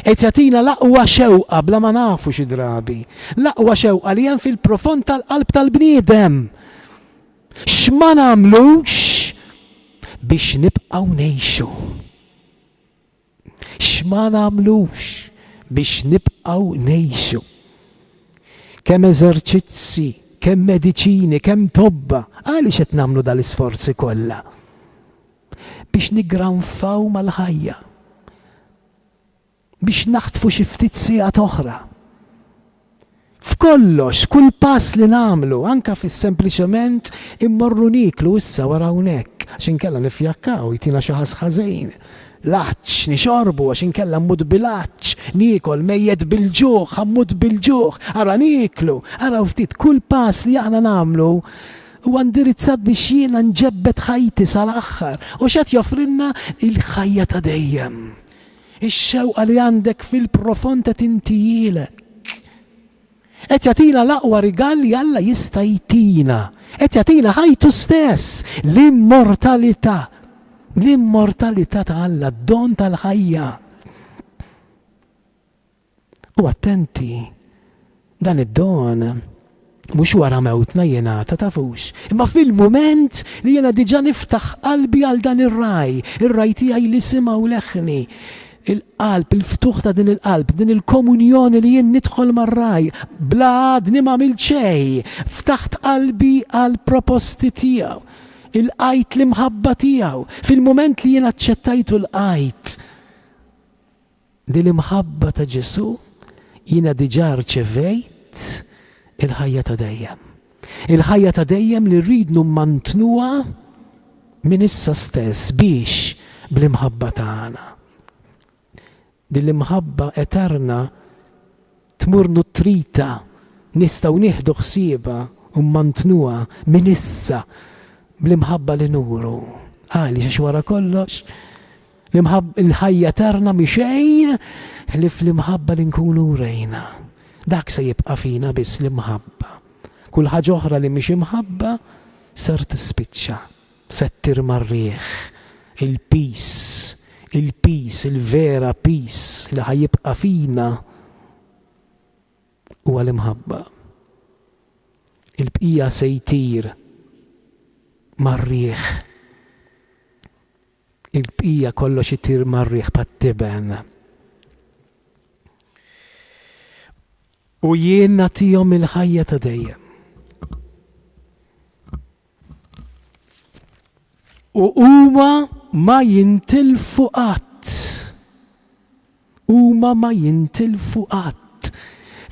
Qed jatina l-aqwa xewqa bla ma nafu xi drabi. L-aqwa xewqa li hemm fil-profond tal-qalb tal-bniedem. X'ma nagħmlux biex nibqgħu ngħixu. X'ma nagħmlux biex nibqgħu ngħixu. Kemm eżerċizzi, kemm mediċini, kemm tobba, għaliex qed nagħmlu dal-isforzi kollha? Biex niggranfaw mal-ħajja. Biex naħtfu xi ftit sigħat oħra. F'kollox, kull pass li nagħmlu, anke fis-sempliċement immorru niklu issa wara hawnhekk, għax inkella nifjakkaw jitina xi ħażin. Laċċ nixorbu għax inkella mmut bil-laċċ, nikol mejjed bil-ġuħ, ammut bil-ġuħ, ara niklu, ara ftit kull pass li aħna nagħmlu huwa indirizzat biex jiena nġebbed ħajti sal-aħħar u x'qed joffrilna il-ħajja ta' dejjem. Ix-xewqa li għandek fil-profond qed intijilek. Qed jagħtina l-aqwa rigal li Alla jista' jtina. Qed jagħtina ħajtu stess, l-immortalità. L-immortalità ta' Alla, d-don tal-ħajja. U attenti, dan id-don mhux wara mewtna jingħata tafux. Imma fil-mument li jiena diġà niftaħ qalbi għal dan ir-raj tiegħi li simgħu leħni. Il-qalb, il-ftuħ ta' din il-qalb, din il-komunjoni li jien nidħol mar-raj, bla għadni m'għamil xejn, ftaħt qalbi għal proposti tiegħu. Il-qajt li mħabba tiegħu, fil-moment li jien aċċettajtu l-qajt. Din l-imħabba ta' Ġesu jiena diġà rċevejt il-ħajja ta' dejjem. Il-ħajja ta' dejjem li rridnu mmantnuha minn issa stess biex bl-imħabba tagħna. Din l-imħabba eterna tmur nutrita, nistgħu nieħdu ħsiebha u mmantnuha minn issa bl-imħabba li nuru. Għaliex għax wara kollox il-ħajja eterna mi xejn li fl-imħabba li nkunu rejna. Dak se jibqa' fina biss l-imħabba. Kull ħaġa oħra li mhix imħabba ser tispiċċa, se tirmarrieħ. Il-peace, il-vera peace li ħajibqa' fina huwa l-imħabba. Il-bqija se jtir marrieħ. Il-bqija kollox itir marrieħ pat-tiben. U jien nagħtihom il-ħajja ta' dejjem. U huma ma jintilfu qatt. Huma ma jintilfu qatt.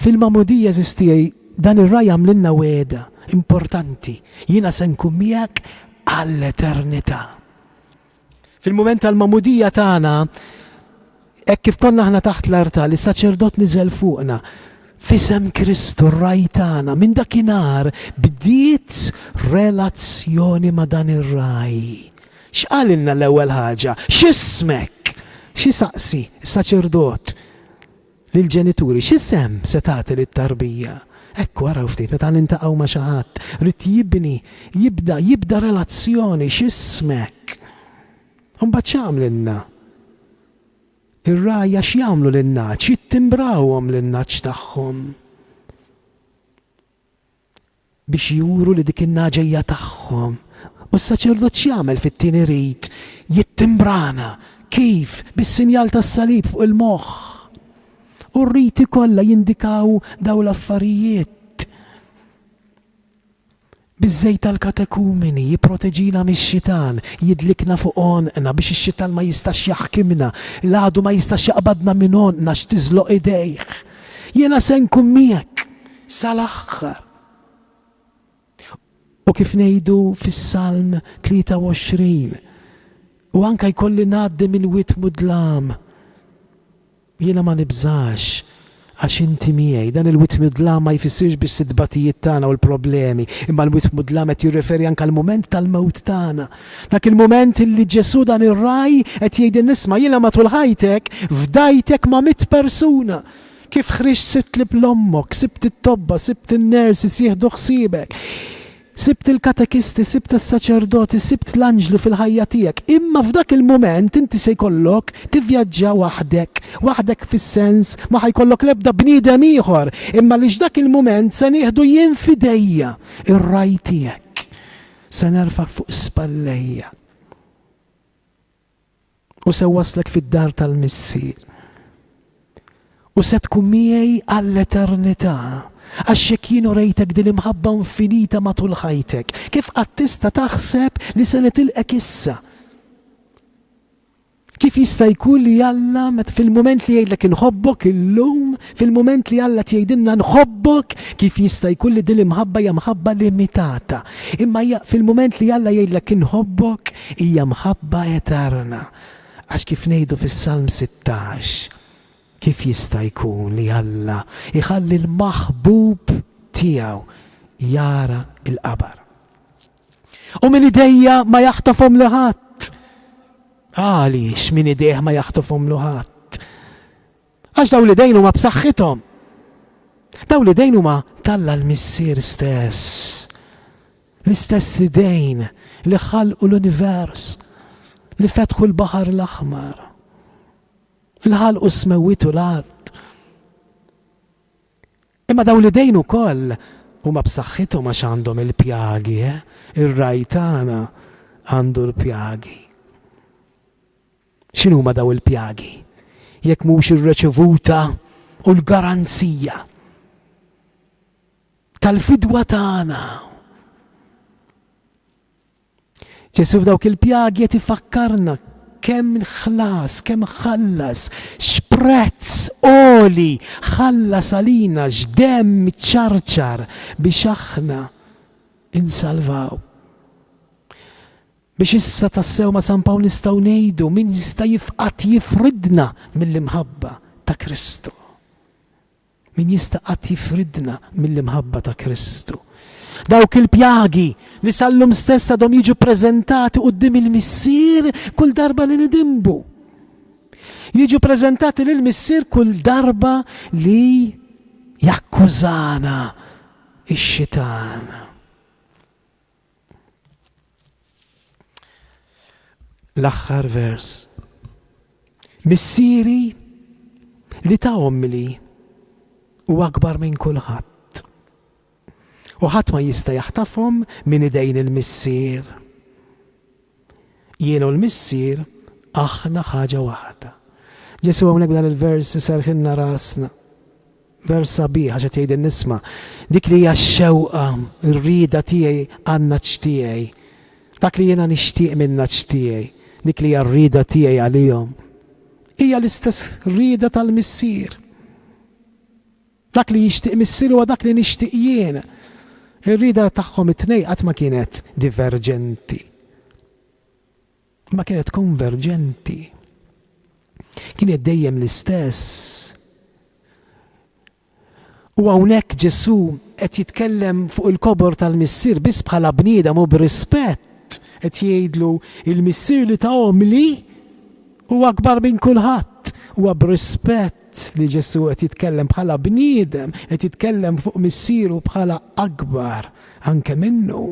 Fil-mamudija żistijaj dan ir-raj għamlilna weda importanti. Jiena se nkun miegħek għall-eternità. Fil-mument tal-mamudija tagħna hekk kif konna aħna taħt l-artal, is-saċerdot niżel fuqna. Fisem Kristu r-raj tagħna minn dakinhar bdiet relazzjoni ma' dan ir-raj. X'qalilna l-ewwel ħaġa? X'ismek? Xi saqsi is-saċerdot lill-ġenituri x'isem se tagħti lit-tarbija? Ekku wara ftit meta nintaqgħu ma' xi ħadd, rid jibda relazzjoni x'ismek. Imbagħad x'għamlilna? Ir-rajja x'jagħmlu lin-naċ, jittimbrawhom lin-naċ tagħhom biex juru li dik in-naġa hija tagħhom. U s-saċerdot x'jagħmel fit-tieni rit? Jittimbrana. Kif? Bis-sinjal tas-salib fuq il-moħħ. U r-riti kollha jindikaw dawn l-affarijiet. Biż-żejt tal-katekumini jipproteġina mix-xitan, jidlikna fuq onqna biex ix-xitan ma jistax jaħkimna, l-għadu ma jistax jaqbadna minn onqna x'tiżloq idejh. Jiena se nkun miegħek sal-aħħar. U kif ngħidu fis-Salm 23, u anke jkolli ngħaddi minn wied mudlam. Jiena ma nibżax għax inti miegħi. Dan il-wied mudlam ma jfissirx biss id-dbatijiet tagħna u l-problemi, imma l-wied mudlam qed jirreferi anke għall-mument tal-mewt tagħna. Dak il-mument illi Ġesu dan ir-raj qed jgħidin nisma' jiena matul ħajtek fdajtek ma' 100 persuna كيف خرجت سبت لب لأمك، سبت الطبة، سبت النيرس ياخدوا خصيبك، سبت الكاتيكيست، سبت الساچردوتي، سبت الانجلو في الحياة تيك. إما في ذاك المومنت انت سيكولك تفياجا وحدك في السنس ما حيكولك لبدا بنيدم إيخر. إما ليش ذاك المومنت سنهدو ينفديا الراي تيك، سنرفعك فوق سبالية وسوصلك في الدار المسير، وستكون ميي all'eternità. Għaxxekinu rejtek din imħabba infinita matul ħajtek. Kif qatt tista' taħseb li se nitilqek issa? Kif jista' jkun li Alla fil-mument li jgħidlek inħobbok illum, fil-mument li Alla tgħidilna nħobbok, kif jista' jkun li din imħabba hija mħabba limitata. Imma fil-mument li Alla jgħidlek inħobbok hija mħabba eterna. Għax kif ngħidu fis-Salm 16, kif jista' jkun li Alla iħalli l-maħbub tiegħu jara l-qabar u min idejja ma jaħtofhom li ħadd. Għaliex min idejh ma jaħtofhom li ħadd? Għax dawn l-idejn huma b'saħħithom. Dawn l-idejn huma Alla l-Missier stess. L-istess idejn li ħalqu l-univers, li fetħu l-baħar l-aħmar, l-ħalqu smewitu l-art. Imma daw li dejnu koll huma b'saħħithom għax għandhom il-pjagi, ir-rajtana għandu l-pjagi. X'inhuma daw il-pjagi? Jekk mhux ir-reċevuta u l-garanzija tal-fidwa tagħna. Ġesu f'dawk il-pjagi qed ifakkarna kemm ħlas, kemm ħallas, x'prezz għoli ħallas għalina, x'demm ċarċar biex aħna insalvaw. Biex issa tassew ma' San Pawl nistgħu ngħidu min jista' qatt jifridna mill-imħabba ta' Kristu. Min jista' qatt jifridna mill-imħabba ta' Kristu. Dawk il-pjagi li sallum stessa dom jiġu prezentati qudiem il-Missier kull darba li nidimbu. Jiġu prezentati lil Missier kull darba li jakkużana ix-xitan. L-aħħar vers. Missieri li ta' omli u akbar minn kulħadd. U ħadd ma jista' jaħtafhom minn idejn il-Missier. Jien u l-Missier aħna ħaġa waħda. Ġesu hawnhekk dan il-vers serħilna rasna. Vers sabiħ ħaġa tgħid nisma'. Dik li hija x-xewqa, ir-rieda tiegħi għan-naċ tiegħi. Dak li jiena nixtieq min-naċ tiegħi, dik li hija r-rieda tiegħi għalihom. Hija l-istess rieda tal-Missier. Dak li jixtieq Missier huwa dak li nixtieq jien. Ir-rida tagħhom it-tnejn qatt ma kienet diverġenti. Ma kienet konverġenti. Kienet dejjem l-istess. U hawnhekk Ġesu qed jitkellem fuq il-kobor tal-Missier biss bħala bniedem u b'rispett. Qed jgħidlu il-Missier li ta' omli huwa akbar minn kulħadd. Huwa b'rispett li Ġesu qed jitkellem bħala bniedem, qed jitkellem fuq Missieru bħala akbar anke minnu.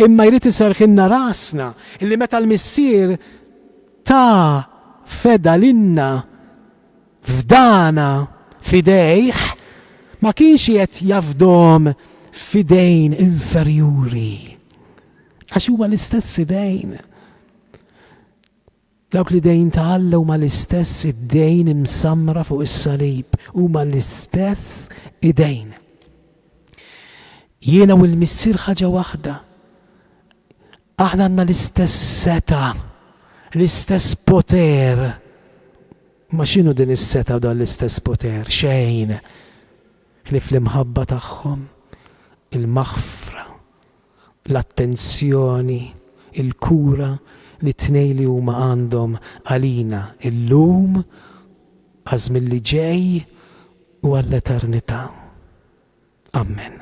Imma jrid iserħilna rasna illi meta l-Missier ta' feda lilna fdana fidejh ma kienx qed jafdhom fidejn inferjuri. Għax huwa l-istess idejn. Dawk li dejn ta' Alla huma l-istess id-dejn imsamra fuq is-salib, huma l-istess idejn. Jiena u l-Missier ħaġa waħda. Aħna għandna l-istess seta, l-istess poter. Ma x'inhu din is-seta u dan l-istess poter? Xejn. Li fl-imħabba tagħhom il-maħfra, l-attenzjoni, il-kura li t-tnejn li huma għandhom għalina illum, għażmin li ġej u għall-eternità. Amen.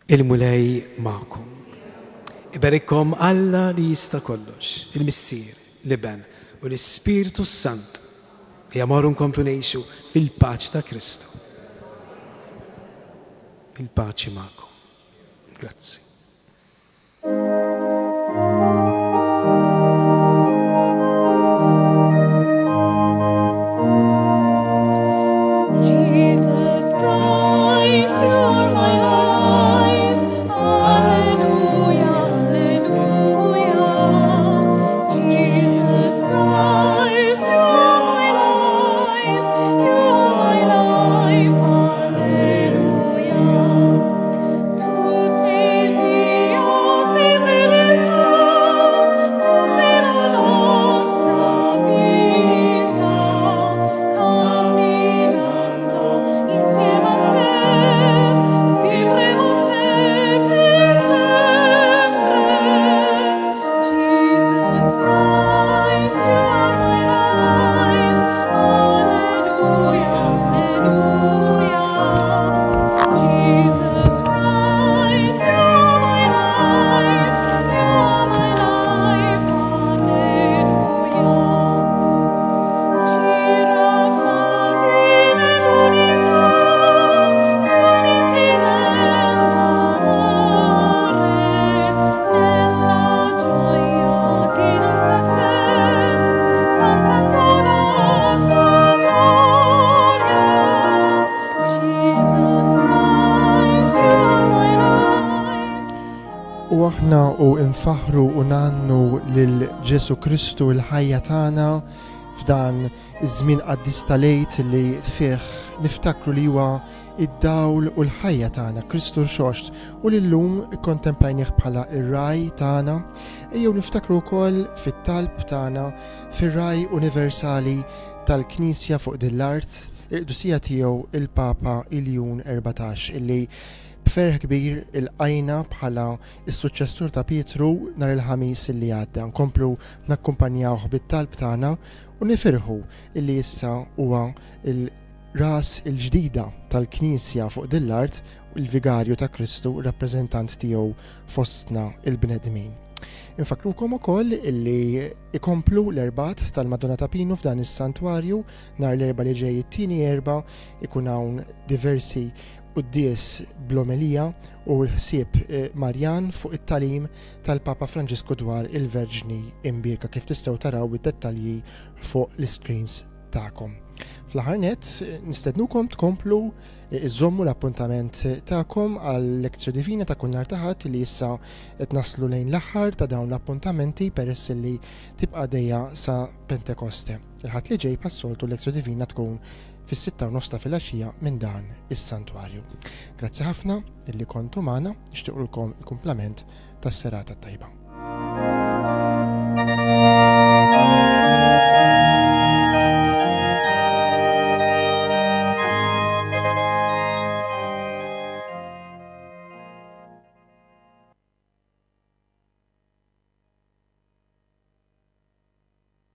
il-mulej ma'kom. Ibarikkom Alla li jista' kollox, il-Missier, l-Iben u l-Ispiritu Sant li jamorru nkomplu ngħixu fil-paċi ta' Kristu. Il-paċi ma'kom. Grazzi. Jesus Christ, you're my life. Alleluia, alleluia. Jesus Christ, you're my life. You're my life. Alleluia. Tu sei via, sei verità. Tu sei la nostra vita. Camminando insieme a te, vivremo te per sempre. Jesus Christ, you are my life. Alleluia, alleluia. Jesus Christ, you are my life. You are my life. Alleluia. Ci raccogli nell'unità, riuniti nell'amore, nella gioia dinanzi a te, cantando la tua gloria. Jesus Christ, you are my life. U aħna u infaħru u nannu lil Ġesu Kristu il-ħajja tagħna f'dan iż-żmien qaddis tal-lejt li fih niftakru li huwa id-dawl u l-ħajja tagħna Kristu rxoxt u lillum ikkontemplajnih bħala ir-raj tagħna ejjew niftakru wkoll fit-talb tagħna fir-raj universali tal-Knisja fuq din l-art il-qdusija tiegħu il-Papa Iljun 14 illi b'ferħ kbir il-qajna bħala is-suċċessur ta' Pietru nhar il-ħamis illi għadda. Nkomplu nakkumpanjawh bit-talb tagħna u nifirħu illi issa huwa il-ras il-ġdida tal-Knisja fuq din l-art u l-Vigarju ta' Kristu rappreżentant tiegħu fostna il-bnedmin. Infakrukom ukoll illi ikomplu l-erbat tal-Madonna ta' Pinu f'dan is-santwarju nhar l-erba' li ġej it-tieni erba' ikun hawn diversi quddies bl-omelija u ħsieb Marjan fuq it-talim tal-Papa Franġisku dwar il-Verġni imbirka kif tistgħu taraw id-dettalji fuq l-screens tagħkom. Fl-aħħar nett nistednukom tkomplu iżommu l-appuntament tagħkom għall-Lezzjoni Divina ta' kull nhar ta' Ħadd li issa qed naslu lejn l-aħħar ta' dawn l-appuntamenti peress li tibqa' dejja sa Pentekoste. Il-ħadd li ġej pas-soltu l-Lezzjoni Divina tkun fis-6:30 ta' filgħaxija minn dan is-santwarju. Grazzi ħafna illi kontu magħna, nixtiequlkom il-kumplament tas-serata tajba.